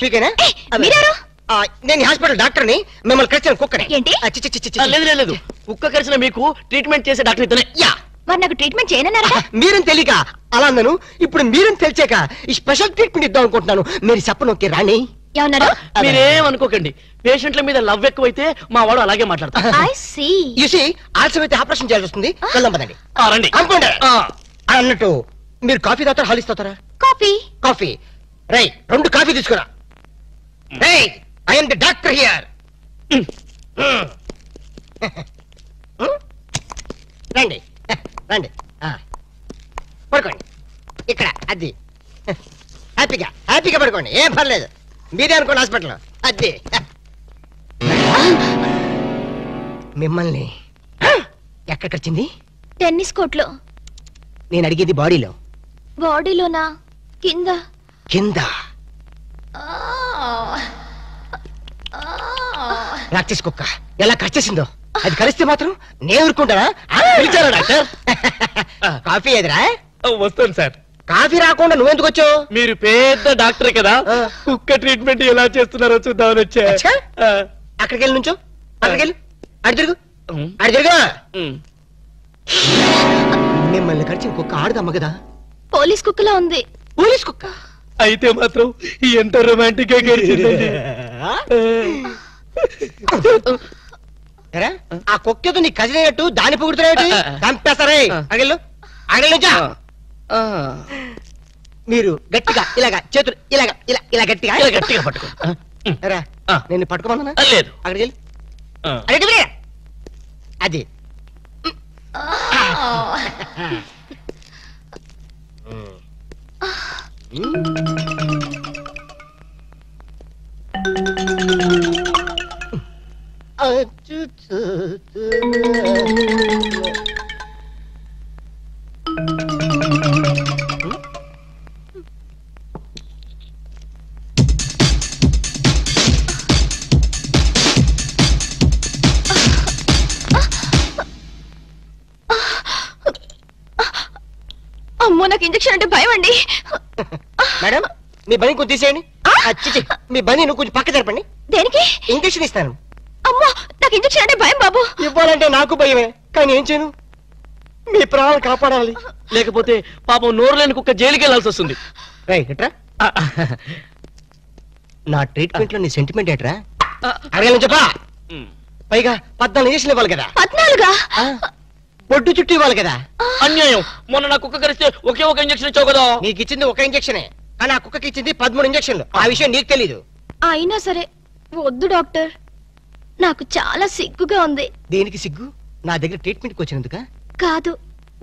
మీకేనా? నేను హాస్పిటల్ డాక్టర్ని, మిమ్మల్ని కరిచిన కుక్కని. లేదు కుక్క కరిచిన మీకు ట్రీట్మెంట్ చేసే డాక్టర్ ఇతనే. మరి నాకు ట్రీట్మెంట్ చేయనన్నారా? మీరని తెలియక అలా అన్నాను. ఇప్పుడు మీరని తెలిసాక ఈ స్పెషల్ ట్రీట్మెంట్ ఇద్దాం అనుకుంటున్నాను. మీరు చెప్పనొక్కే రాణి. ఏమన్నారు? మీరేమనుకోకండి, పేషెంట్ల మీద లవ్ ఎక్కువైతే మా వాడు అలాగే మాట్లాడతారు. ఆలస్యం అయితే ఆపరేషన్ చేయాల్సి వస్తుంది. వెళ్దాం పదండి. రండి. అన్నట్టు మీరు కాఫీ తాగుతారా, హాలిస్ తాగుతారా? కాఫీ. రై 2 కాఫీ తీసుకురా. I am the doctor here. రండి రండి, పడుకోండి ఇక్కడ. అది హ్యాపీగా పడుకోండి, ఏం పర్లేదు. మీరే అనుకోండి హాస్పిటల్. అది మిమ్మల్ని ఎక్కడికొచ్చింది? టెన్నిస్ కోర్టులో. నేను అడిగేది బాడీలో. బాడీలోనా? కింద. ప్రాక్టీస్ కుక్క ఎలా కరిచేసిందో. అది కలిస్తే మాత్రం నేను ఊరుకుంటానా? పిలిచారా డాక్టర్? కాఫీ ఎదురా? వస్తాను సార్. కాఫీ రాకుండా నువ్వెందుకు వచ్చావు? మీరు పెద్ద డాక్టర్ కదా, కుక్క ట్రీట్మెంట్ ఎలా చేస్తున్నారో చూద్దామని వచ్చా. అక్కడికి వెళ్ళి నుంచో. అక్కడికి అడి తిరుగు. మిమ్మల్ని కరిచిన కుక్క ఆడదమ్మ కదా? పోలీస్ కుక్కలా ఉంది. పోలీస్ కుక్క అయితే మాత్రం ఎంత రొమాంటిక్ గా గడిచిందండి. ఆ కుక్కతో నీ కజినట్టు దాన్ని పొగుడుతున్నాయి. చంపేస్తారే. అగలు నుంచో. మీరు గట్టిగా ఇలాగా చేతులు ఇలా గట్టిగా పట్టుకో. నేను పట్టుకోమన్నా? లేదు. అక్కడికి వెళ్ళి అది అమ్మో, నాకు ఇంజెక్షన్ అంటే భయం అండి. మేడం, మీ బని కొంచెం తీసేయండి. మీ బని నువ్వు కొంచెం పక్క జరపండి. దేనికి? ఇంజెక్షన్ ఇస్తాను. అమ్మో, నాకు ఇంజెక్షన్ అంటే భయం బాబు. ఇవ్వాలంటే నాకు భయమే, కానీ ఏం చేయను? మీ ప్రాణాలు కాపాడాలి. లేకపోతే పాపం నోరు లేని కుక్క జైలుకి వెళ్లాల్సి వస్తుంది. నా ట్రీట్మెంట్ లో నీ సెంటిమెంట్ ఏట్రా? అడగాలని చెప్పా. పైగా 14 ఇంజక్షన్లు ఇవ్వాలి కదా? 14? బొడ్డు చుట్టూ ఇవ్వాలి కదా? అన్యాయం. మొన్న నా కుక్క కరిస్తే ఒకే ఒక ఇంజక్షన్ ఇచ్చావు కదా? నీకు ఇచ్చింది ఒక ఇంజక్షనే, కానీ ఆ కుక్కకి ఇచ్చింది 13 ఇంజక్షన్లు. ఆ విషయం నీకు తెలీదు. అయినా సరే వద్దు డాక్టర్, నాకు చాలా సిగ్గుగా ఉంది. దేనికి సిగ్గు? నా దగ్గర ట్రీట్మెంట్కి వచ్చినందుక? కాదు,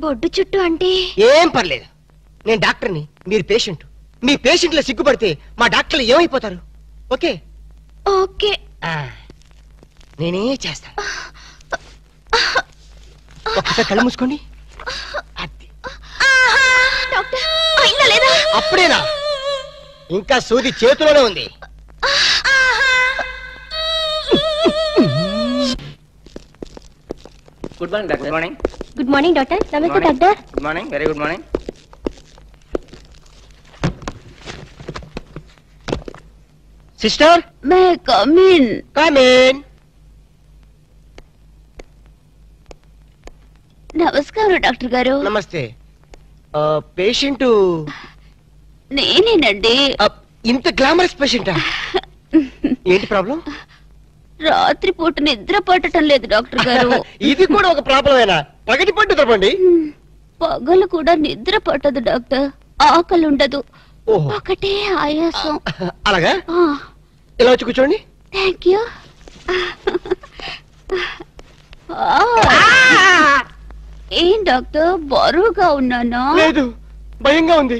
బొడ్డు చుట్టూ అంటే. ఏం పర్లేదు, నేను డాక్టర్ని, మీరు పేషెంట్. మీ పేషెంట్ల సిగ్గుపడితే మా డాక్టర్లు ఏమైపోతారు? ఓకే? ఓకే. నేనే చేస్తాను. ఒక్కసారి కళ్ళు మూసుకోండి. అప్పుడేనా? ఇంకా సూది చేతిలోనే ఉంది. Good morning doctor. Good morning. Good morning doctor. నమస్తే doctor. Good morning. Very good morning. Sister, may come in. Come in. నమస్కారం డాక్టర్ గారు. నమస్తే. పేషెంట్ నేనేనండి. ఇంత గ్లామరస్ పేషెంటా? ఏంటి ప్రాబ్లం? రాత్రి పూట నిద్ర పట్టడం లేదు డాక్టర్ గారు. ఇది కూడా ఒక ప్రాబ్లమేనా? పగటి పట్టు తప్పండి. పగలు కూడా నిద్ర పట్టదు డాక్టర్. ఆకలి ఉండదు, ఒకటే ఆయాసం. అలాగా? ఇలా వచ్చి కూర్చోండి. Thank you. ఏం డాక్టర్, బరువుగా ఉన్నానా? లేదు, భయంగా ఉంది.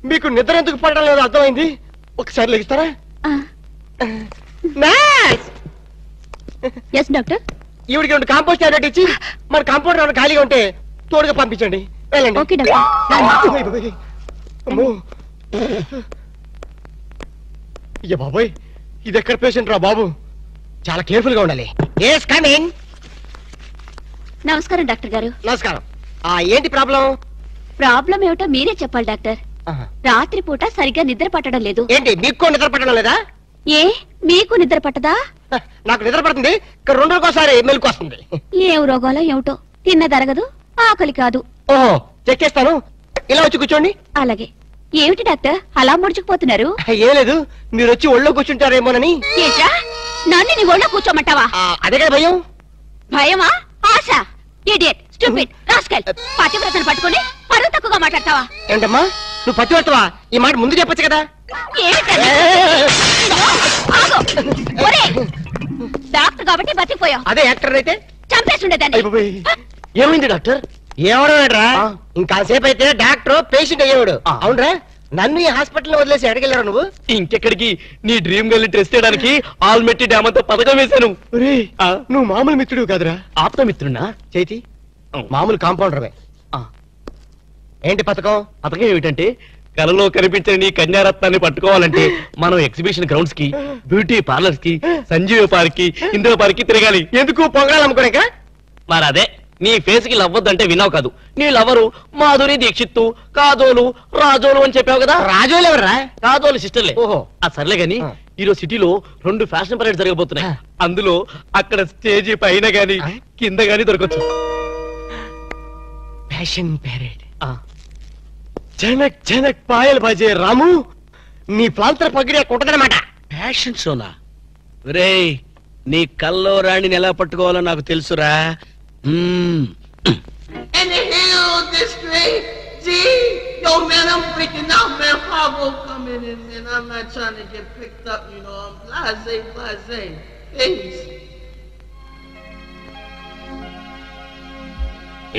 మీకు నిద్ర ఎందుకు పడడం లేదు అర్థమైంది. ఒకసారి లెగిస్తారా? Yes doctor. ఈవిడికి 2 కాంపోస్ట్ టాబ్లెట్ ఇచ్చి మన కాంపౌండ్ ఏమైనా ఖాళీగా ఉంటే తోడుగా పంపించండి. వెళ్ళండి. Okay doctor. అయ్య బాబోయ్, ఇది ఎక్కడ పేషెంట్ రా బాబు? చాలా కేర్ఫుల్ గా ఉండాలి. Yes come in. నమస్కారం డాక్టర్ గారు. నమస్కారం. ఏంటి ప్రాబ్లం? ప్రాబ్లం ఏమిటో మీరే చెప్పాలి డాక్టర్. రాత్రి పూట సరిగ్గా నిద్ర పట్టడం లేదు. ఏంటి మీకు నిద్ర పట్టడం లేదా? ఏ మీకు నిద్ర పట్టదా? నాకు నిద్ర పడుతుంది, ఇక్కడ 2 రోజుకోసారి మెలకు వస్తుంది. ఏం రోగాలో ఏమిటో, తిన్నదరగదు, ఆకలి కాదు. ఓహో, చెక్ చేస్తాను. ఇలా వచ్చి కూర్చోండి. అలాగే. ఏమిటి డాక్టర్ అలా ముడుచుకుపోతున్నారు? ఏం లేదు, మీరు వచ్చి ఒళ్ళో కూర్చుంటారేమోనని. ఏంట్రా, నన్ను నీ ఒళ్ళో కూర్చోమంటావా? అదే కదా భయం. భయమా? ఆశ? Idiot, stupid, rascal. పతివ్రతను పట్టుకుని పరువు తక్కువగా మాట్లాడతావా? ఏంటమ్మా, నువ్వు పతివ్రతవా? ఈ మాట ముందు చెప్పొచ్చు కదా. డాక్టర్ కాబట్టి బతికిపోయావు. అదే యాక్టర్ అయితే చంపేసి ఉండేదాన్ని. ఏమైంది డాక్టర్? ఏమడరా, ఇంకాసేపు అయితే డాక్టర్ పేషెంట్ అయ్యేవాడు. అవునరా, నన్ను ఈ హాస్పిటల్ వదిలేసి ఎడగెళ్ళారా నువ్వు? ఇంకెక్కడికి, నీ డ్రీమ్ గర్ల్ టెస్ట్ చేయడానికి ఆల్మెట్టి డ్యామ్ అంతా పథకం వేశాను. నువ్వు మామూలు మిత్రుడు కాదురా. ఆప్తమిత్రున్నా? చేతి మామూలు కాంపౌండర్వే. ఏంటి పథకం? పథకం ఏమిటంటే, కలలో కనిపించిన నీ కన్యారత్నాన్ని పట్టుకోవాలంటే మనం ఎగ్జిబిషన్ గ్రౌండ్స్ కి, బ్యూటీ పార్లర్స్ కి, సంజీవ పార్క్ కి, ఇందిరా పార్క్ కి తిరగాలి. ఎందుకు? పొంగల్ అమ్ముకోలేక? మరి అదే, నీ ఫేస్ కి లవ్వద్దంటే విన్నావు కాదు. నీ లవరు మాధురి దీక్షిత్తు, కాజోలు, రాజోలు అని చెప్పావు కదా. రాజోలు ఎవరా? కాజోలు సిస్టర్లే. ఓహో, ఆ సర్లే గాని, ఈరోజు సిటీలో 2 ఫ్యాషన్ పరేడ్ జరగబోతున్నాయి. అందులో అక్కడ స్టేజీ పైన గాని కింద గాని దొరకచ్చు. Fashion parade. జనక్ జనక్ పాయల్ బాజే రాము, నీ ప్రాంతర పగిడే కొట్టదనమాట. ఫ్యాషన్ షోనా? రేయ్, నీ కల్లో రాణిని ఎలా పట్టుకోవాలో నాకు తెలుసురా. And the hell this thing, G, yo man, I'm freaking out, man. Fargo coming in, man. I'm not trying to get picked up, you know. I'm blase. Please.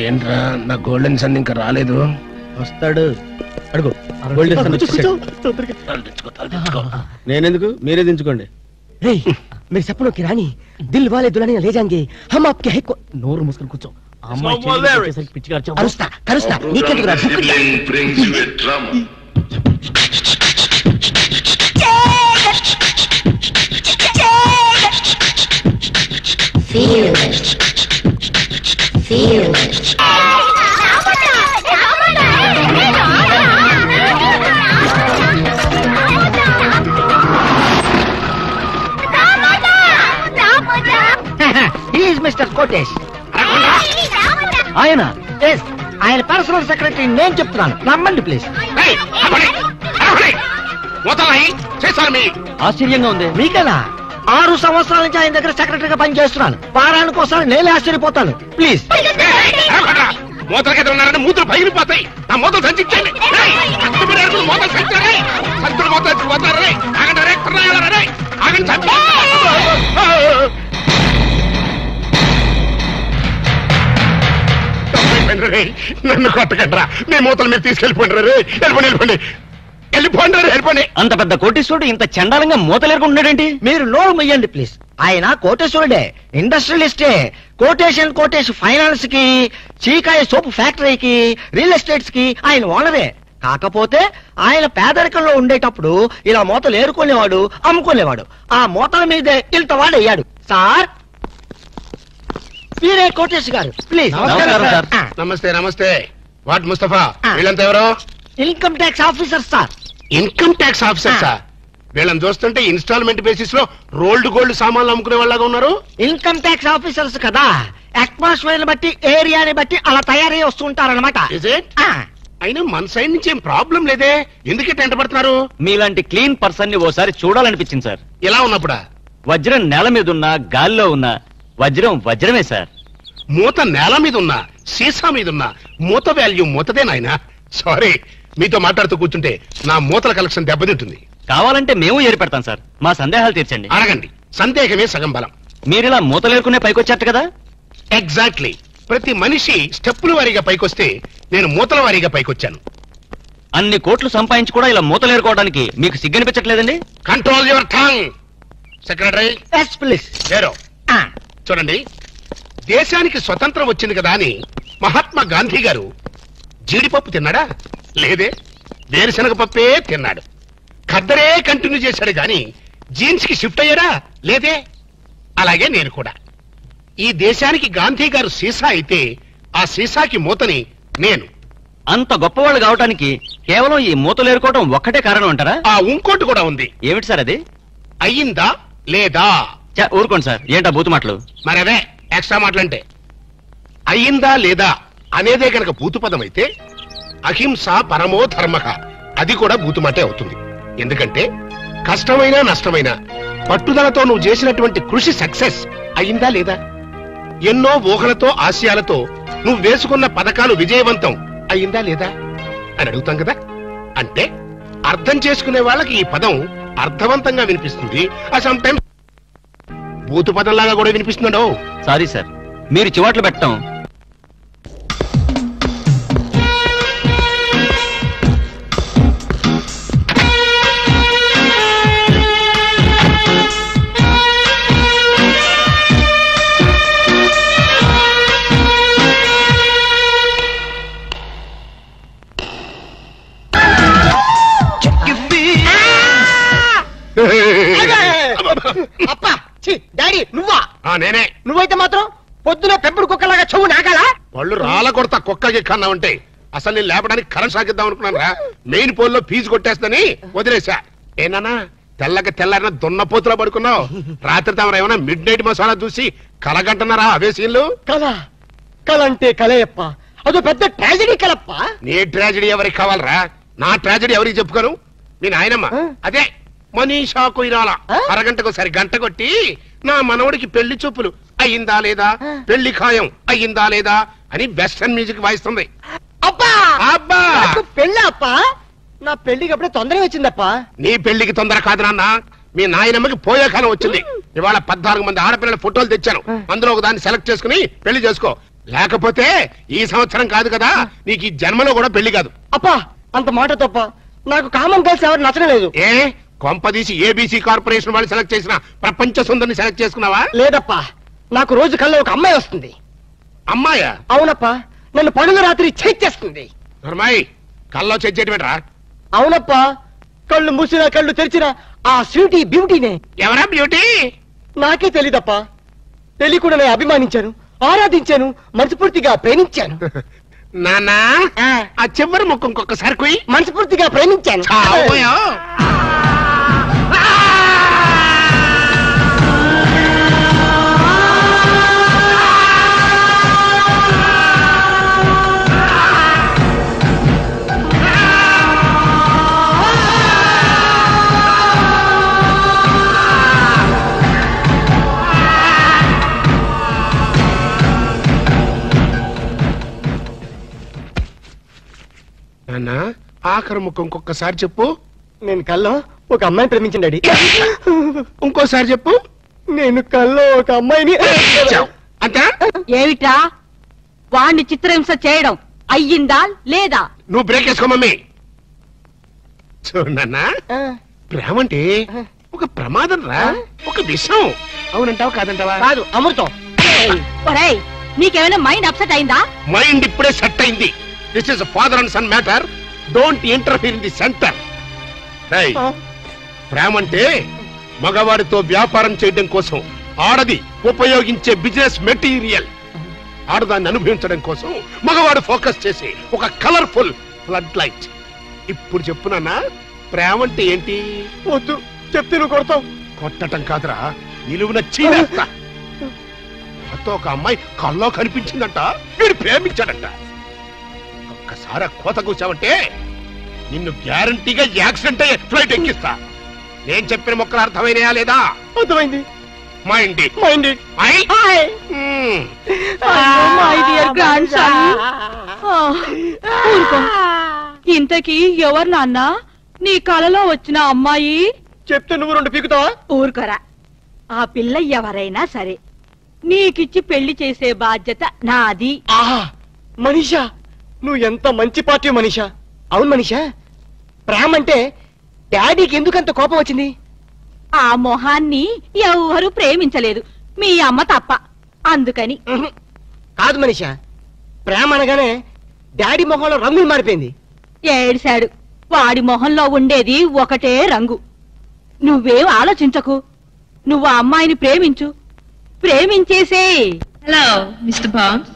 ఏంట్రా, నా గోల్డెన్ సన్ ఇంకా రాలేదు? వస్తాడు, అడుగు. నేనెందుకు, మీరే దించుకోండి. మీరు చెప్పను కి రాణి దిల్ వాలే దుల్హనియా లే జాయేంగే హమ్ ఆప్కే హై. నోరు మూసుకొని కూర్చో. అమ్మాయి పిచ్చిగా కరుస్తా కరుస్తా నీకెందుకు రా? మిస్టర్ కోటేష్ ఆయన ఆయన పర్సనల్ సెక్రటరీ. నేను చెప్తున్నాను, నమ్మండి ప్లీజ్. ఆశ్చర్యంగా ఉంది మీకేనా? 6 సంవత్సరాల నుంచి ఆయన దగ్గర సెక్రటరీగా పనిచేస్తున్నాను. వారానికి ఒకసారి నేనే ఆశ్చర్యపోతాను. ప్లీజ్. మూతలకి ఉన్నారని మూతలు పగిలిపోతాయి. నా మూతలు సంచించండి. నన్ను కొట్టకండ్రా, మీ మూతలు మీరు తీసుకెళ్ళిపోండి. వెళ్ళిపోండి. అంత పెద్ద కోటేశ్వరుడు ఇంత చండాలంగా మూతలేరుకుంటున్నాడేంటి? మీరు నోరు మొయ్యండి ప్లీజ్. ఆయన కోటేశ్వరుడే, ఇండస్ట్రియలిస్టే. కోటేష్ ఫైనాన్స్ కి, చీకాయ సోపు ఫ్యాక్టరీకి, రియల్ ఎస్టేట్స్ కి ఆయన ఓనరే. కాకపోతే ఆయన పేదరికంలో ఉండేటప్పుడు ఇలా మూతలు ఏరుకునేవాడు, అమ్ముకునేవాడు. ఆ మూతల మీదే ఇంత వాడు అయ్యాడు. సార్, మీరే కోటేష్ గారు, ప్లీజ్. నమస్తే. వాట్ ముస్తఫా, వీళ్ళంతా ఎవరో? Income tax officer sir. Income tax officer sir? వీళ్ళని చూస్తుంటే ఇన్స్టాల్మెంట్ బేసిస్ లో రోల్డ్ గోల్డ్ సామాన్లు అమ్ముకునే వాళ్ళగా ఉన్నారు. ఇన్కమ్ ట్యాక్స్ ఆఫీసర్స్ కదా, అట్మాస్ఫియర్ బట్టి, ఏరియాని బట్టి అలా తయారై వస్తూ ఉంటారన్నమాట. అయినా మన సైడ్ నుంచి ఏం ప్రాబ్లం లేదే, ఎందుకే టెంట పడుతున్నారు? మీలాంటి క్లీన్ పర్సన్ ని ఓసారి చూడాలనిపించింది సార్. ఎలా ఉన్నప్పుడా? వజ్రం నేల మీద ఉన్నా, గాల్లో ఉన్నా, వజ్రమే సార్. మూత నేల మీద ఉన్నా, సీసా మీద ఉన్నా, మూత వాల్యూ మూతదే నాయనా. సారీ, మీతో మాట్లాడుతూ కూర్చుంటే నా మూతల కలెక్షన్ దెబ్బతింటుంది. కావాలంటే మేము ఏర్పెడతాం సార్, మా సందేహాలు తీర్చండి. అడగండి, సందేహమే సగం బలం. మీరిలా మూతలేరుకునే పైకొచ్చారట కదా? ఎగ్జాక్ట్లీ. ప్రతి మనిషి స్టెప్పుల వారీగా పైకొస్తే నేను మూతల వారీగా పైకొచ్చాను. అన్ని కోట్లు సంపాదించి కూడా ఇలా మూతలేరుకోవడానికి మీకు సిగ్గనిపించట్లేదండి? Control your tongue. Secretary please. చూడండి, దేశానికి స్వతంత్రం వచ్చింది కదా అని మహాత్మా గాంధీ గారు జీడిపప్పు తిన్నాడా? లేదే. వేరుశనగ పప్పే తిన్నాడు. ఖద్దరే కంటిన్యూ చేశాడు గాని జీన్స్ కి షిఫ్ట్ అయ్యాడా? లేదే. అలాగే నేను కూడా. ఈ దేశానికి గాంధీ గారు సీసా అయితే ఆ సీసాకి మూతని నేను. అంత గొప్పవాళ్ళు కావటానికి కేవలం ఈ మూతలేరుకోవడం ఒక్కటే కారణం అంటారా? ఇంకోటి కూడా ఉంది. ఏమిటి సార్ అది? అయ్యిందా లేదా? ఊరుకోండి సార్, ఏంటా బూతు మాటలు? మరవే ఎక్స్ట్రా మాటలంటే. అయ్యిందా లేదా అనేదే కనుక బూతు పదం అయితే అహింస పరమో ధర్మః అది కూడా బూతు మాటే అవుతుంది. ఎందుకంటే కష్టమైనా నష్టమైనా పట్టుదలతో నువ్వు చేసినటువంటి కృషి సక్సెస్ అయ్యిందా లేదా? ఎన్నో ఊహలతో ఆశయాలతో నువ్వు వేసుకున్న పథకాలు విజయవంతం అయ్యిందా లేదా అని అడుగుతాం కదా. అంటే అర్థం చేసుకునే వాళ్ళకి ఈ పదం అర్థవంతంగా వినిపిస్తుంది. సమ్ టైమ్స్ బూతు పదంలాగా కూడా వినిపిస్తుందో. సారీ సార్, మీరు చివాట్లు పెట్టడం అప్పా డాడీ నువ్వా? నేనే. నువ్వైతే మాత్రం పొద్దున పెంపుడు కుక్కలాగా చెవు నాకాలా? వాళ్ళు రాళ్ళ కొడతా కుక్కకి కన్నా ఉంటే అసలు నేను లేపడానికి కరెంట్ సాగిద్దాం అనుకున్నాను రా. మెయిన్ పోల్ లో ఫీజు కొట్టేస్తని వదిలేసా. ఏనానా తెల్లకి తెల్లారిన దున్నపోతులా పడుకున్నావు. రాత్రి తమరు ఏమైనా మిడ్ నైట్ మసాలా చూసి కలగంటున్నారా అవే సీన్లు? కల అంటే కలయప్ప, అదో పెద్ద ట్రాజడీ కలప్ప. నీ ట్రాజడీ ఎవరికి కావాలరా? నా ట్రాజడీ ఎవరికి చెప్పుకోను? మీ నాయనమ్మ అదే మనీషా కొయిరాల అరగంటకోసారి గంట కొట్టి నా మనవడికి పెళ్లి చూపులు అయ్యిందా లేదా, పెళ్లి ఖాయం అయ్యిందా లేదా అని వెస్టర్న్ మ్యూజిక్ వాయిస్తుంది. అబ్బా అబ్బా పెళ్ళి అప్ప, నా పెళ్లికి అప్పుడే తొందరగా వచ్చిందప్పా. నీ పెళ్లికి తొందర కాదు నాన్న, మీ నాయనమ్మకి పోయే కాలం వచ్చింది. ఇవాళ 14 మంది ఆడపిల్లల ఫోటోలు తెచ్చాను, అందులో ఒక దాన్ని సెలెక్ట్ చేసుకుని పెళ్లి చేసుకో. లేకపోతే ఈ సంవత్సరం కాదు కదా, నీకు ఈ జన్మలో కూడా పెళ్లి కాదు. అప్పా అంత మాట తప్ప, నాకు కామన్ గర్ల్స్ ఎవరు నచ్చడం లేదు. ఏ కొంపదీసి ఏబీసీ కార్పొరేషన్ వాళ్ళు సెలెక్ట్ చేసిన ప్రపంచ సుందరిని సెలెక్ట్ చేసుకున్నావా? లేదప్పా, నాకు రోజు కల్లో ఒక అమ్మాయి వస్తుంది. అమ్మాయా? అవునప్పా, నన్ను పగలు రాత్రి చేస్తుంది. నర్మాయి కల్లో చెయ్యటమేట్రా? అవునప్పా, కళ్ళు మూసినా కళ్ళు తెరిచినా ఆ స్వీటీ బ్యూటీనే. ఎవరా బ్యూటీ? నాకే తెలీదప్పా. తెలియకుండా నేను అభిమానించాను, ఆరాధించాను, మనస్ఫూర్తిగా ప్రేమించాను. నానా ఆ చివరి ముఖం ఇంకొకసారి కొయ్యి. మనస్ఫూర్తిగా ప్రేమించాను. నాన్న ఆఖరి ముఖం ఇంకొకసారి చెప్పు. నేను కల్లో ఒక అమ్మాయిని ప్రేమించాను డాడీ. ఇంకోసారి చెప్పు. నేను కల్లో ఒక అమ్మాయిని. అంతా ఏమిటా వాణ్ణి చిత్రహింస చేయడం అయ్యిందా లేదా? నువ్వు బ్రేక్ వేసుకో మమ్మీ. చూడన్నా, ప్రేమ అంటే ఒక ప్రమాదం రా, ఒక విషయం. అవునంటావా కాదంటావా? కాదు, అమృతం. ఒరేయ్, నీకేమైనా మైండ్ అప్సెట్ అయిందా? మైండ్ ఇప్పుడే సెట్ అయింది. This is father and son matter. Don't interfere in the centre. ప్రేమ అంటే మగవాడితో వ్యాపారం చేయడం కోసం ఆడది ఉపయోగించే బిజినెస్ మెటీరియల్. ఆడదాన్ని అనుభవించడం కోసం మగవాడు ఫోకస్ చేసే ఒక కలర్ఫుల్ ఫ్లడ్ లైట్. ఇప్పుడు చెప్పునన్నా, ప్రేమ అంటే ఏంటి? వద్దు చెప్తే నువ్వు కొడతావు. కొట్టటం కాదురా, నిలువున చీనేస్తా. అతో ఒక అమ్మాయి కల్లో కనిపించిందంట, వీడు ప్రేమించాడంట. ఒక్కసారి కోత కూర్చావంటే నిన్ను గ్యారంటీగా యాక్సిడెంట్ అయ్యే ఫ్లైట్ ఎక్కిస్తా. నేను చెప్పిన మొక్కలు అర్థమైనయా లేదా? అర్థమైంది. మైండ్ మైండ్ ఇంతకీ ఎవరు నాన్న నీ కలలో వచ్చిన అమ్మాయి? చెప్తే నువ్వు 2 పీకుతావా? ఊరుకోరా. ఆ పిల్ల ఎవరైనా సరే నీకిచ్చి పెళ్లి చేసే బాధ్యత నాది. మనీషా, నువ్వు ఎంత మంచి పార్టీ మనీషా. అవును మనీషా, ప్రేమ అంటే డాడీకి ఎందుకంత కోపం వచ్చింది? ఆ మొహాన్ని ఎవరు ప్రేమించలేదు, మీ అమ్మ తప్ప. అందుకని. కాదు మనీషా, ప్రేమ అనగానే డాడీ మొహంలో రంగులు మారిపోయింది. ఏడిశాడు. వాడి మొహంలో ఉండేది ఒకటే రంగు. నువ్వేం ఆలోచించకు. నువ్వు ఆ అమ్మాయిని ప్రేమించు, ప్రేమించేసే. Hello mister bombs.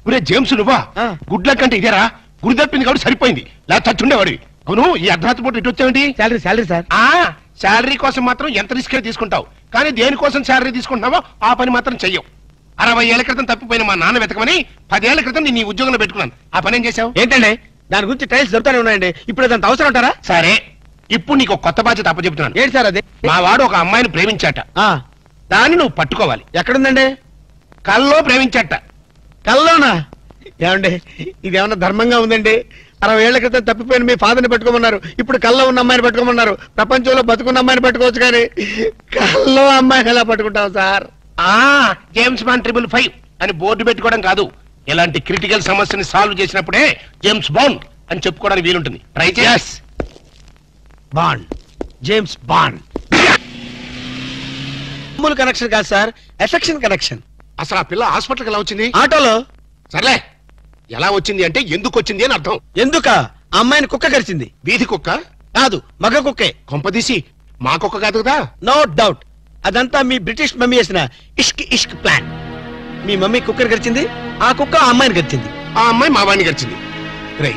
ఒరే జేమ్స్ నువ్వా గుడ్ల కంటే ఇదేరా గురి తప్పింది కాబట్టి సరిపోయింది లేదా చచ్చుండేవాడివి అవును ఈ అర్ధరాత్రి పూట ఇటు వచ్చావేంటి శాలరీ సార్ శాలరీ కోసం మాత్రం ఎంత రిస్క్ తీసుకుంటావు కానీ దేనికోసం శాలరీ తీసుకుంటున్నావో ఆ పని మాత్రం చెయ్యవు 60 ఏళ్ల క్రితం తప్పిపోయిన మా నాన్న వెతకమని 10 ఏళ్ల క్రితం నేను ఈ ఉద్యోగంలో పెట్టుకున్నాను ఆ పని ఏం చేశావు ఏంటండి దాని గురించి టైల్స్ దొరుకుతానే ఉన్నాయండి ఇప్పుడు దాంత అవసరం ఉంటారా సరే ఇప్పుడు నీకు ఒక కొత్త బాధ్యత అప్పచెప్తున్నాను ఏంటి సార్ అది మా వాడు ఒక అమ్మాయిని ప్రేమించాట దాన్ని నువ్వు పట్టుకోవాలి ఎక్కడుందండి కల్లో ప్రేమించాట కల్లోనా ఏమండి ఇదేమన్నా ధర్మంగా ఉందండి 60 ఏళ్ల క్రితం తప్పిపోయిన మీ ఫాదర్ని పట్టుకోమన్నారు ఇప్పుడు కల్లో ఉన్న అమ్మాయిని పట్టుకోమన్నారు ప్రపంచంలో బతుకున్న అమ్మాయిని పట్టుకోవచ్చు కానీ కల్లో అమ్మాయిని ఎలా పట్టుకుంటావు సార్ జేమ్స్ బాండ్ 555 అని బోర్డు పెట్టుకోవడం కాదు ఇలాంటి క్రిటికల్ సమస్యని సాల్వ్ చేసినప్పుడే జేమ్స్ బాండ్ అని చెప్పుకోవడానికి వీలుంటుంది ట్రై చేస్ బాండ్ జేమ్స్ బాండ్ కనెక్షన్ కాదు సార్ ఎఫెక్షన్ కనెక్షన్ అసలు ఆ పిల్ల హాస్పిటల్కి ఎలా వచ్చింది ఆటోలో సర్లే ఎలా వచ్చింది అంటే ఎందుకు వచ్చింది అని అర్థం ఎందుక అమ్మాయిని కుక్క కరిచింది వీధి కుక్క కాదు మగ కుక్కే కొంపదీసి మా కుక్క కాదు కదా నో డౌట్ అదంతా మీ బ్రిటిష్ మమ్మీ చేసిన ఇష్క్ ఇష్క్ ప్లాన్ మీ మమ్మీ కుక్కర్ గరిచింది ఆ కుక్క ఆ అమ్మాయిని గరిచింది ఆ అమ్మాయి మా వాడిని గడిచింది రే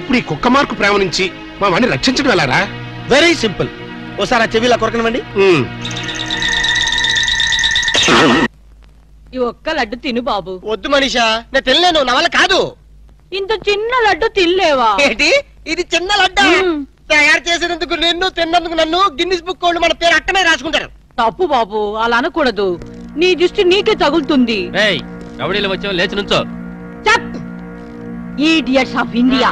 ఇప్పుడు ఈ కుక్క మార్కు ప్రేమ నుంచి మా వాడిని రక్షించడం ఎలారా వెరీ సింపుల్ ఓసారి ఆ చెవిలా కొరకనివ్వండి ఈ ఒక్క లడ్డు తిను బాబు. వద్దు మనీషా, నేను తినలేను, నా వల్ల కాదు. ఇంత చిన్న లడ్డు తినలేవా? ఏంటి ఇది చిన్న లడ్డా? తయారు చేసినందుకు నిన్ను, తిన్నందుకు నన్ను గిన్నిస్ బుక్ వాళ్ళు మన పేరు అట్టనే రాసుకుంటారు. తప్పు బాబు, అలా అనకూడదు. నీ దృష్టి నీకే తగులుతుంది. రౌడీలు వచ్చావు, లేచి నుంచో. Idiots of India.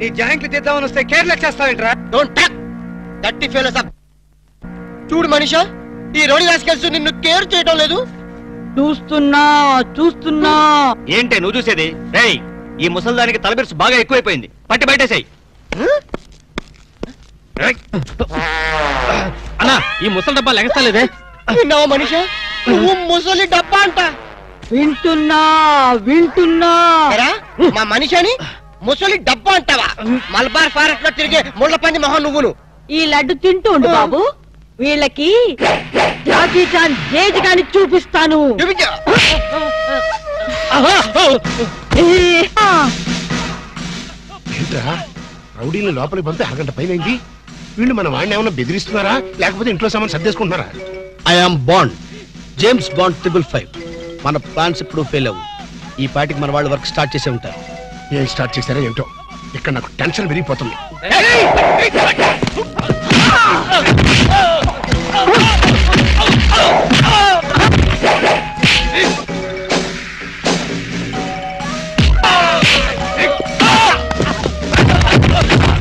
నీ జాయింట్లు తీద్దామని వస్తే కేర్లెస్ చేస్తావేంట్రా? డోంట్ టాక్ దట్టి ఫెలోస్ అప్. చూడు మనీషా, ఈ రోడి రాసుకెళ్తూ నిన్ను కేర్ చేయడం లేదు. చూస్తున్నా చూస్తున్నా. ఏంటే నువ్వు చూసేది? రేయ్, ఈ ముసల్దానికి తలబిరుసు బాగా ఎక్కువైపోయింది, పట్టి బయటేసాయి. అన్నా, ఈ ముసలి డబ్బా లెగస్తలేదే. విన్నావా మనీషా, నువ్వు ముసలి డబ్బా అంట. వింటున్నా వింటున్నా. మా మనిషిని ముసలి డబ్బా అంటావా? మల్బార్ ఫారెస్ట్ లో తిరిగే ముళ్ళ పంది మొహం నువ్వును. ఈ లడ్డు తింటూ ఉండు బాబు, వీళ్ళకి జాకీ చాన్ జేజ్ గాని చూపిస్తాను. ఏంట్రా, రౌడీని లోపలికి పంపి అరగంట పైనైంది. వీళ్ళు మన వాడిని ఏమన్నా బెదిరిస్తున్నారా, లేకపోతే ఇంట్లో సామాన్ సర్దేసుకుంటున్నారా? I'm Bond, James Bond 555. మన ప్లాన్స్ ఇప్పుడు ఫెయిల్ అవ్వు. ఈ పాటికి మన వాళ్ళు వర్క్ స్టార్ట్ చేసే ఉంటారు. ఏం స్టార్ట్ చేశారో ఏంటో, ఇక్కడ నాకు టెన్షన్ పెరిగిపోతుంది.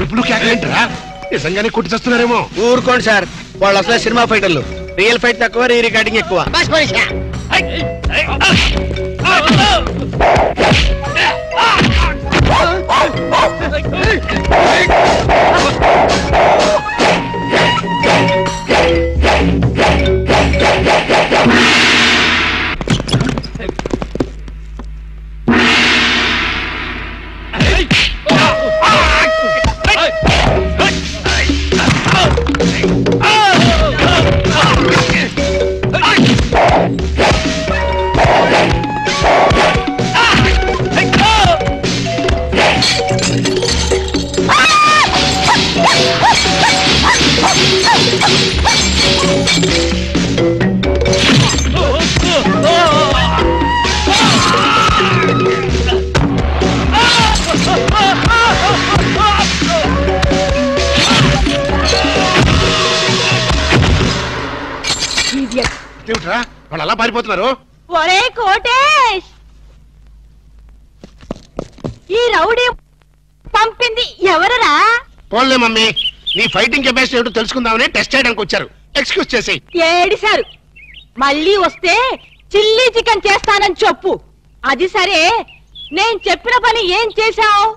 ఇప్పుడు కేకలేంటరా, నిజంగానే కొట్టి చేస్తున్నారేమో. ఊరుకోండి సార్, వాళ్ళు అసలే సినిమా ఫైటర్లు. రియల్ ఫైట్ తక్కువ, రీ రికార్డింగ్ ఎక్కువ. వాళ్ళు అలా పారిపోతున్నారు. ఒరే కోటేష్, ఈ రౌడీ పంపింది ఎవరరా? పోన్లే మమ్మీ, నీ ఫైటింగ్ కెపాసిటీ ఏమిటో తెలుసుకుందామని టెస్ట్ చేయడానికి వచ్చారు. ఎక్స్క్యూజ్ చేసి ఏడిశారు. మళ్ళీ వస్తే చిల్లీ చికెన్ చేస్తానని చెప్పు. అది సరే, నేను చెప్పిన పని ఏం చేశావు?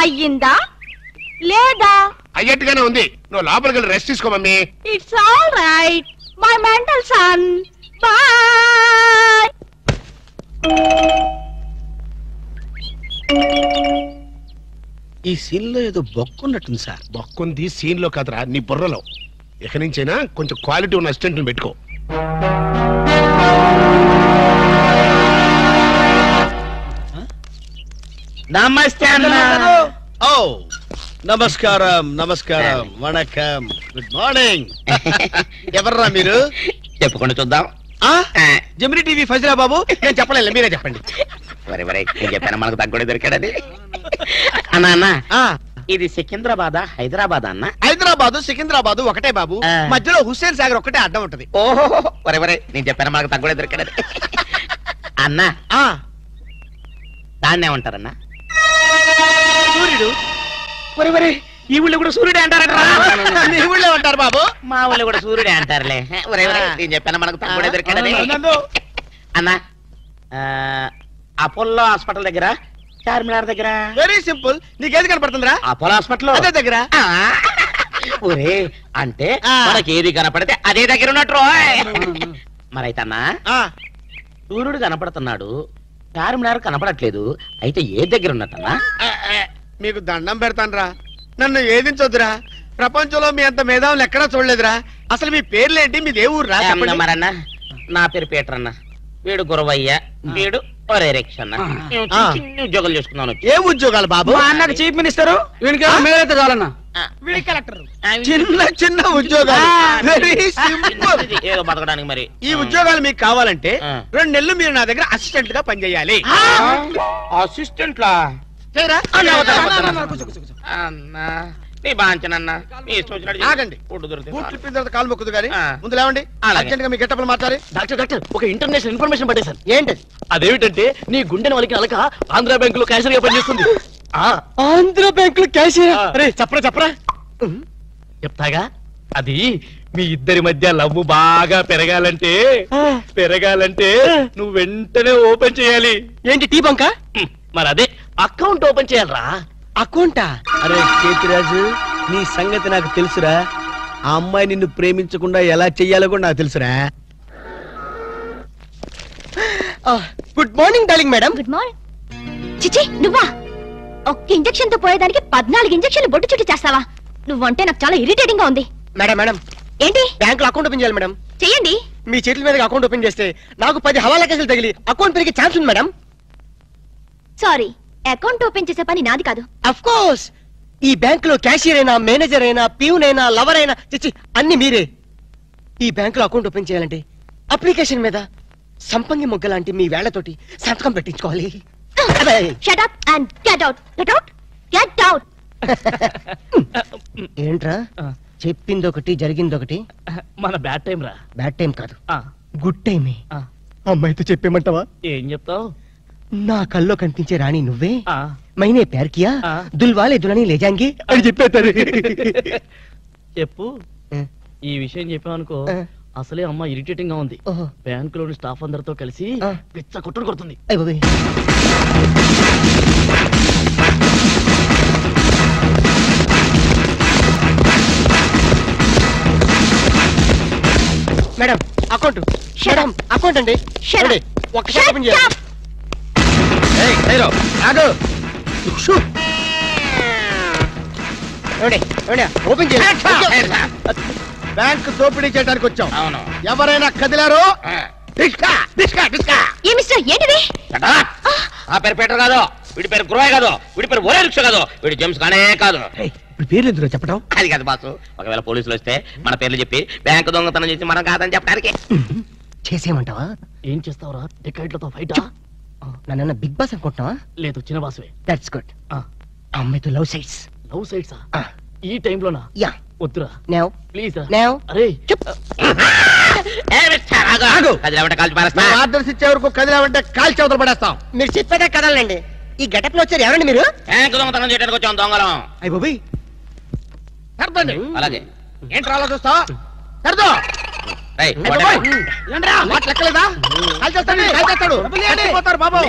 అయ్యిందా లేదా? అయ్యట్టుగానే ఉంది. నువ్వు లోపలికి వెళ్ళి రెస్ట్ తీసుకో mummy. It's all right my mental son. Bye. ఈ సీన్ లో ఏదో బొక్కున్నట్టుంది సార్. బొక్కుంది సీన్ లో కదరా, నీ బుర్రలో. ఇక నుంచైనా కొంచెం క్వాలిటీ ఉన్న అసిస్టెంట్ పెట్టుకో. నమస్తే అన్న. ఓ నమస్కారం నమస్కారం వణకం గుడ్ మార్నింగ్. ఎవర్రా మీరు? చెప్పుకుంటూ చూద్దాం. జమిని టీవీ ఫజిలా బాబు. నేను చెప్పలేదు, మీరే చెప్పండి. నేను చెప్పాను మనకు తగ్గుడే దొరికాడని. అన్న ఇది సికింద్రాబాద్ హైదరాబాద్ అన్న? హైదరాబాద్ సికింద్రాబాద్ ఒకటే బాబు, మధ్యలో హుస్సేన్ సాగర్ ఒకటే అడ్డం ఉంటది. ఓహో వరే నేను చెప్పాను మనకు తగ్గుడే దొరికాడని. అన్న దాన్నే ఉంటారన్నా? సూర్యుడు. వరే ఈ ఊళ్ళో కూడా సూర్యుడే అంటారట. మీ ఊళ్ళో ఉంటారు బాబు. మా ఊళ్ళో కూడా సూర్యుడే అంటారులే. నేను చెప్పాను మనకు తగ్గుడే దొరికాడని. అన్న అపోలో హాస్పిటల్ దగ్గర, చార్మినార్ దగ్గర. Very simple. నీకేది కనపడుతుందిరా? అపోలో హాస్పిటల్ అదే దగ్గర. ఒరే అంటే మనకి ఏది కనపడితే అదే దగ్గర ఉన్నట్టు. మరైతే అన్నా సూర్యుడు కనపడుతున్నాడు, చార్మినార్ కనపడట్లేదు, అయితే ఏ దగ్గర ఉన్నట్టన్నా? మీకు దండం పెడతానురా, నన్ను ఏదించొద్దురా. ప్రపంచంలో మీ అంత మేధావులు ఎక్కడా చూడలేదురా. అసలు మీ పేర్లేంటి, మీది ఏ ఊరు రా? మరన్నా నా పేరు పీటర్ అన్న, వీడు గురవయ్య, వీడు ఒరే రిక్ష అన్న. చిన్న ఉద్యోగాలు చేసుకున్నాను. ఏ ఉద్యోగాలు బాబు? అన్నకు చీఫ్ మినిస్టర్, మేలైతే చాలన్నా. చిన్న చిన్న ఉద్యోగాలు. Very simple. ఏదో బతకడానికి. మరి ఈ ఉద్యోగాలు మీకు కావాలంటే 2 నెలలు మీరు నా దగ్గర అసిస్టెంట్ గా పనిచేయాలి. అసిస్టెంట్ లా? అన్నా నీ బాంచనన్నా నీ ఇష్టం వచ్చినట్టు ఆగండి. బూట్లు ఇప్పిన తర్వాత కాలు మొక్కుదు గానీ ముందు లేవండి. అర్జెంట్ గా మీ గెటప్లు మార్చాలి. డాక్టర్ ఒక ఇంటర్నేషనల్ ఇన్ఫర్మేషన్ పట్టేశాను. ఏంటది? అదేమిటంటే నీ గుండెని వలికి అలక ఆంధ్ర బ్యాంకులో క్యాషియర్ గా పనిచేస్తుంది. ఆంధ్ర బ్యాంకులో క్యాషియర్? అరే చెప్పరా. చెప్తాగా. అది మీ ఇద్దరి మధ్య లవ్ బాగా పెరగాలంటే నువ్వు వెంటనే ఓపెన్ చేయాలి. ఏంటి టీ బంక? మరి అదే అకౌంట్ ఓపెన్ చేయాలరా. అకౌంటా? అరే కేతిరాజు, నీ సంగతి నాకు తెలుసురా. ఆ అమ్మాయి నిన్ను ప్రేమించకుండా ఎలా చెయ్యాలో కూడా నాకు తెలుసురా. Good morning darling madam. Good morning. చిచి నువ్వా? ఒక్క ఇంజెక్షన్ తో పోయేదానికి 14 ఇంజెక్షన్లు బొట్టు చుట్టూ చేస్తావా? నువ్వంటే నాకు చాలా ఇరిటేటింగ్ గా ఉంది. మేడం ఏంటి? బ్యాంకులో అకౌంట్ ఓపెన్ చేయాలి మేడం. చెయ్యండి. మీ చేతుల మీద అకౌంట్ ఓపెన్ చేస్తే నాకు 10 హవాలా కేసులు తగిలి అకౌంట్ పెరిగే ఛాన్స్ ఉంది మేడం. సారీ, అకౌంట్ ఓపెన్ చేసే పని నాది కాదు. Of course. ఈ బ్యాంకులో క్యాషియర్ అయినా, మేనేజర్ అయినా, ప్యూన్ అయినా, లవర్ అయినా, చిచ్చి అన్ని మీరే. ఈ బ్యాంకులో అకౌంట్ ఓపెన్ చేయాలంటే అప్లికేషన్ మీద సంపంగి మొగ్గ లాంటి మీ వేళ్లతోటి సంతకం పెట్టించుకోవాలి. Shut up and get out. Get out. Get out. ఏంట్రా చెప్పింది ఒకటి జరిగింది ఒకటి? మన బ్యాడ్ టైం రా. బ్యాడ్ టైం కాదు, గుడ్ టైమే. అమ్మాయితో చెప్పేమంటావా? ఏం చెప్తావు? నా కల్లో కనిపించే రాణి నువ్వే, మైనే ప్యార్ కియా, దుల్వాలే దులని లే జాంగే అని చెప్పేస్తారు. చెప్పు. ఈ విషయం చెప్పామనుకో అసలే అమ్మ ఇరిటేటింగ్ గా ఉంది. బ్యాంకులోని స్టాఫ్ అందరితో కలిసి పిచ్చ కొట్టుడు కొడుతుంది. Madam account. మేడం అకౌంట్ అండి. ఒక్కసారి ఓపెన్ చేయాలి. ఓపెన్ చేయాలి. బ్యాంక్ దోపిడీ చేయడానికి వచ్చాం. ఎవరైనా కదిలారో ఏంటిది? ఆ పేరు పీటర్ కాదు, వీడి పేరు గురవయ్య కాదు, వీడి పేరు ఒరే రిక్ష కాదు, వీడి జేమ్స్ కానే కాదు. పేర్లు ఎందుకు చెప్పడం? అది కాదు బాసు, ఒకవేళ పోలీసులు వస్తే మన పేర్లు చెప్పి బ్యాంకు దొంగతనం చేసి మనం కాదని చెప్పడానికి. చేసేయమంటావా? ఏం చేస్తావురా? టికెట్లతో ఫైటా? నన్న బిగ్ బాస్ అనుకుంటున్నావా? లేదు, చిన్న బాసువే. That's good. అమ్మాయితో లవ్ సైట్స్. లవ్ సైట్సా? ఈ టైంలోనా? యా. వద్దురా ప్లీజ్. అరే ఆర్డర్స్ ఇచ్చే వరకు కదిలామంటే కాల్ చవతలు పడేస్తాం. మీరు చెప్పేదే కదలండి. ఈ గెటప్ లో వచ్చారు ఎవరండి మీరు? బ్యాంకు దొంగతనం చేయడానికి వచ్చాం దొంగలం. అయ్య బాబోయ్. అలాగే ఏంట్రా అలా చూస్తావు? సర్దో. లెక్కలేదా? కాల్ చేస్తాడు, కాల్ చేస్తాడు. పోతారు బాబు.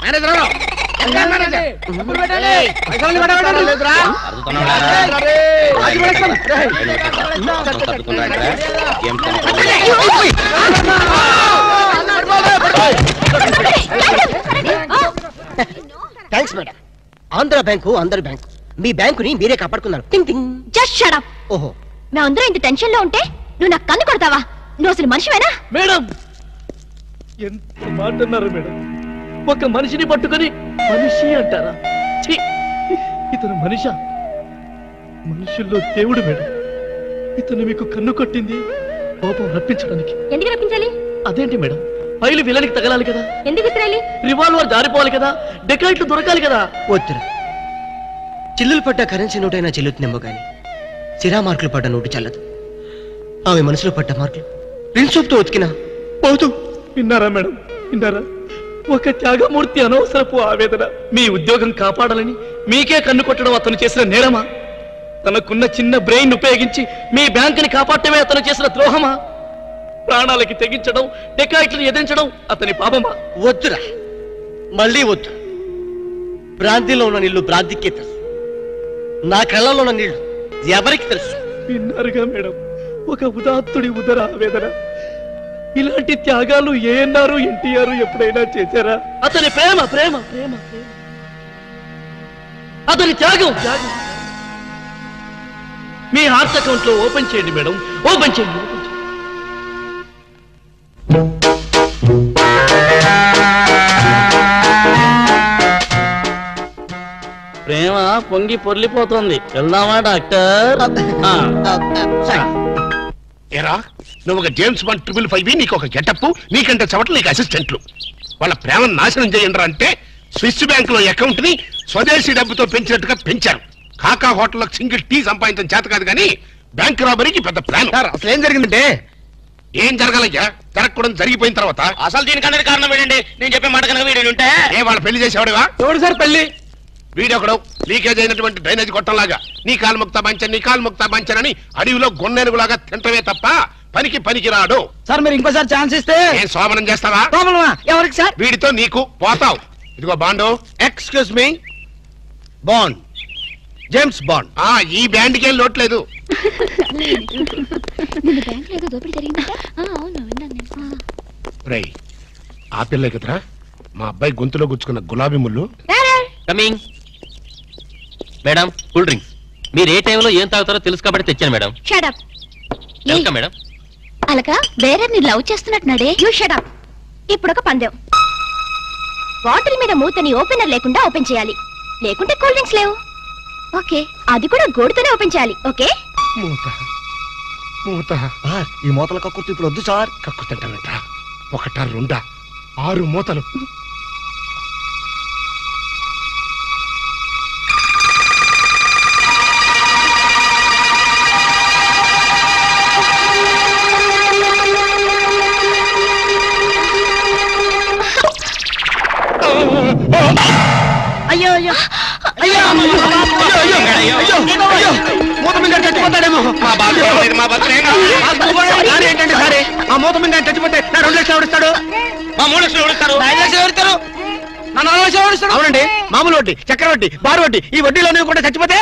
Manager thanks madam. Andhra bank అందరి బ్యాంకు. మీ బ్యాంకుని మీరే కాపాడుకున్నారు. Just shut up. ఓహో, మేమందరం ఇంత టెన్షన్ లో ఉంటే నువ్వు నాకు కన్ను కొడతావా? నువ్వు అసలు మనిషివేనా? మేడం ఎంత మాట అన్నారు మేడం. ఒక మనిషిని పట్టుకొని మనిషి అంటారా? ఛీ! ఇతను మనిషా? మనుషుల్లో దేవుడు మేడం. ఇతను మీకు కన్ను కొట్టింది కోపం రప్పించడానికి. ఎందుకు రప్పించాలి? అదేంటి మేడం, ఫైలు విలనికి తగలాలి కదా, ఎందుకు ఇస్రాయలి? రివాల్వర్ జారిపోవాలి కదా, డెకాయిట్లు దొరకాలి కదా. వద్దురా, చిల్లులు పడ్డ కరెన్సీ నోటైనా చెల్లుతుందేమో గాని సిరా మార్కులు పడ్డ నోటు చల్లదు. ఆమె మనసులో పడ్డ మార్కులు ప్రిన్సోప్తో ఉతికినా పోతూ. విన్నారా మేడం, విన్నారా? ఒక త్యాగమూర్తి అనవసరపు ఆవేదన. మీ ఉద్యోగం కాపాడాలని మీకే కన్ను కొట్టడం అతను చేసిన నేరమా? తనకున్న చిన్న బ్రెయిన్ ఉపయోగించి మీ బ్యాంకుని కాపాడటమే అతను చేసిన ద్రోహమా? ప్రాణాలకి తెగించడం, డెకాయిట్లను ఎదిరించడం అతని పాపమా? వద్దురా, మళ్ళీ వద్దు. భ్రాంతిలో ఉన్న నీళ్లు భ్రాంతికే తెలుసు, నా కళ్ళలో ఉన్న నీళ్లు ఎవరికి తెలుసు? విన్నారుగా మేడం, ఒక ఉదాత్తుడి ఉదర ఆవేదన. ఇలాంటి త్యాగాలు ఏఎన్ఆర్, ఎన్టీఆర్ ఎప్పుడైనా చేశారా? అతని ప్రేమ ప్రేమ ప్రేమ ప్రేమ, అతని త్యాగం త్యాగం. మీ హార్ట్ అకౌంట్ లో ఓపెన్ చేయండి మేడం, ఓపెన్ చేయండి, ఓపెన్ చేయండి. ప్రేమ పొంగి పొర్లిపోతుంది. వెళ్దామా డాక్టర్? ఏరా, నువ్వు ఒక జేమ్స్ బాండ్ 555, నీకు ఒక గెటప్, నీకంటే చవట్లు నీకు అసిస్టెంట్లు. వాళ్ళ ప్రేమను నాశనం చేయండి అంటే స్విస్ బ్యాంక్ లో అకౌంట్ ని స్వదేశీ డబ్బుతో పెంచినట్టుగా పెంచారు. కాకా హోటల్లో సింగిల్ టీ సంపాదించడం చేత కాదు కానీ బ్యాంక్ రాబరీకి పెద్ద ప్లాన్. అసలు ఏం జరిగిందంటే, ఏం జరగాలయ్యా? జరగకూడదు జరిగిపోయిన తర్వాత. అసలు దీనికన్నా కారణం ఏంటండి? నేను చెప్పే మాట కనుక వీడు ఉంటే ఏ వాళ్ళ పెళ్లి చేసేవాడువా? ఎవడు సార్ పెళ్లి? వీడొకడు లీకేజ్ అయినటువంటి డ్రైనేజ్ గొట్టంలాగా నీ కాలు ముక్తా బంచన్, నీ కాలు ముక్తా బంచన్ అని అడవిలో గొన్నెనుగులాగా తింటమే తప్ప పనికి రాడు. సార్ మీరు ఇంకోసారి ఛాన్స్ ఇస్తే ఏం సోమనం చేస్తావా? ఎవరికి సార్? వీడితో నీకు పోతావు. ఇదిగో bond. Excuse me, bond, James bond. ఈ బ్యాండ్ కి ఏం లోట్లేదు. రై, ఆ పిల్ల కదరా మా అబ్బాయి గొంతులో గుచ్చుకున్న గులాబీ ముళ్ళు. కమింగ్. Madam, cool drinks. మీరు ఏ టైంలో ఏం తాగుతారో తెలుసు కాబట్టి తెచ్చాను madam. Shut up. Welcome madam. అలక వేరే ని లవ్ చేస్తున్నట్టున్నాడే. You shut up. ఇప్పుడు ఒక పందెం. బాటిల్ మీద మూతని ఓపెనర్ లేకుండా ఓపెన్ చేయాలి, లేకుంటే కూల్ డ్రింక్స్ లేవు. ఓకే, అది కూడా గోడుతోనే ఓపెన్ చేయాలి. ఓకే? మూత మూత. ఈ మూతల కక్కుర్తి ఇప్పుడు వద్దు సార్. కక్కుతంటానంట. ఒకటా రెండా 6 మూతలు. అయ్యో అయ్యో అయ్యో మూత మీద చచ్చిపోతాడేమో. ఏంటంటే సరే, ఆ మూత మీద చచ్చిపోతే నా 2 లక్షలు ఎవరిస్తాడు? మా 3 లక్షలు ఎవరిస్తారు? 5 లక్షలు ఎవరిస్తారు? నా 4 లక్షలు ఎవరిస్తాడు? అవునండి, మామూలు వడ్డీ, చక్కెర వడ్డీ, బారు వడ్డీ, ఈ వడ్డీలో కూడా చచ్చిపోతే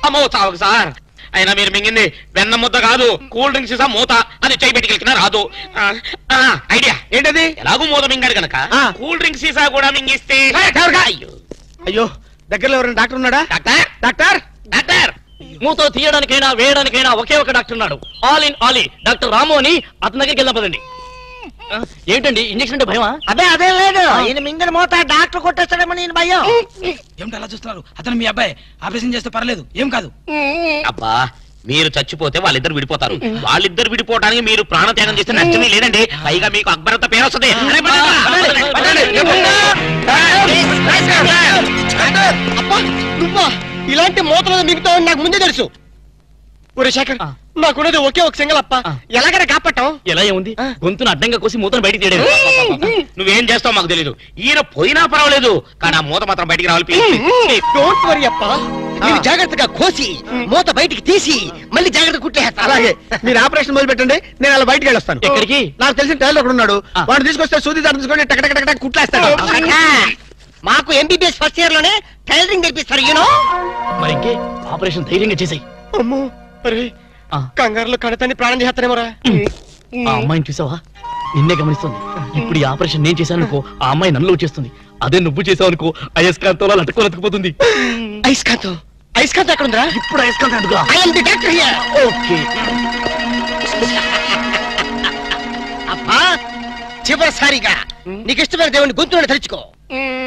అమ్మో చావకు సార్. అయినా మీరు మింగింది వెన్న ముద్ద కాదు, కూల్ డ్రింక్స్ సీసా మూత. అది చేయి పెట్టుకెళ్ళినా రాదు. ఐడియా ఏంటది? ఎలాగూ మూత మింగాడు కనుక కూల్ డ్రింక్స్ సీసా కూడా మింగిస్తే. అయ్యో, దగ్గరలో ఎవరైనా డాక్టర్ ఉన్నాడా? డాక్టర్ డాక్టర్ డాక్టర్ మూతో తీయడానికైనా వేయడానికైనా ఒకే ఒక డాక్టర్ ఉన్నాడు. ఆల్ ఇన్ ఆల్ డాక్టర్ రాము అని. అతని దగ్గరికి వెళ్దాం పదండి. ఏంటండి ఇంజక్షన్ అంటే భయమా? అదే లేదు, ఈయన మింగిన మూత డాక్టర్ కొట్టేస్తాడేమో నేను భయం. ఏమిటి అలా చూస్తున్నారు? అతను మీ అబ్బాయి, ఆపరేషన్ చేస్తే పర్లేదు, ఏం కాదు. అబ్బా, మీరు చచ్చిపోతే వాళ్ళిద్దరు విడిపోతారు. వాళ్ళిద్దరు విడిపోవడానికి మీరు ప్రాణత్యాగం చేస్తే నష్టమే లేదండి. పైగా మీకు అక్బరంత పేరు వస్తుంది. నువ్వా ఇలాంటి మూతలు మిగతావని నాకు ముందే తెలుసు. ఒరే శేఖర్, నాకున్నది ఒకే ఒక సింగల్ అప్ప, ఎలాగైనా కాపాటం. ఎలా ఏముంది, గొంతును అడ్డంగా కోసి మూతను బయటికి తీయడం. నువ్వేం చేస్తావు మాకు తెలీదు. ఈయన పోయినా పర్వాలేదు, కానీ ఆ మూత మాత్రం బయటికి రావాలి. డోంట్ వరీ అప్ప, నేను జాగ్రత్తగా కోసి మూత బయటికి తీసి మళ్ళీ జాగ్రత్త కుట్టేస్తా. అలాగే, మీరు ఆపరేషన్ మొదలు పెట్టండి, నేను అలా బయటికి వెళ్ళొస్తాను. ఎక్కడికి? నాకు తెలిసిన టైలర్ ఒకడు ఉన్నాడు, వాడు తీసుకొస్తే సూది దాన్ని తీసుకొని టక్ టక్ టక్ టక్ కుట్లేస్తాడు. మాకు ఎంబీబీఎస్ ఫస్ట్ ఇయర్ లోనే టైలరింగ్ నేర్పిస్తారు. యూనో. మరి ఇంకే ఆపరేషన్ ధైర్యంగా చేసాయి. అమ్మో, అరే కంగారులో కడతాన్ని ప్రాణం చేస్తానేమోరా. ఆ అమ్మాయిని చూసావా? నిన్నే గమనిస్తుంది. ఇప్పుడు ఈ ఆపరేషన్ నేను చేశాను అనుకో, ఆ అమ్మాయి నన్ను వచ్చేస్తుంది. అదే నువ్వు చేసావు అనుకో, అయస్కాంతంలో లట్టుకోలేకపోతుంది. అయస్కాంతం? అయస్కాంతం ఎక్కడ ఉందిరా? ఇప్పుడు అయస్కాంతం అడుగురా. I am the doctor here. Okay. అబ్బా, చివరిసారిగా నీకు ఇష్టమైన దేవుని గొంతులను తలుచుకో. మ్,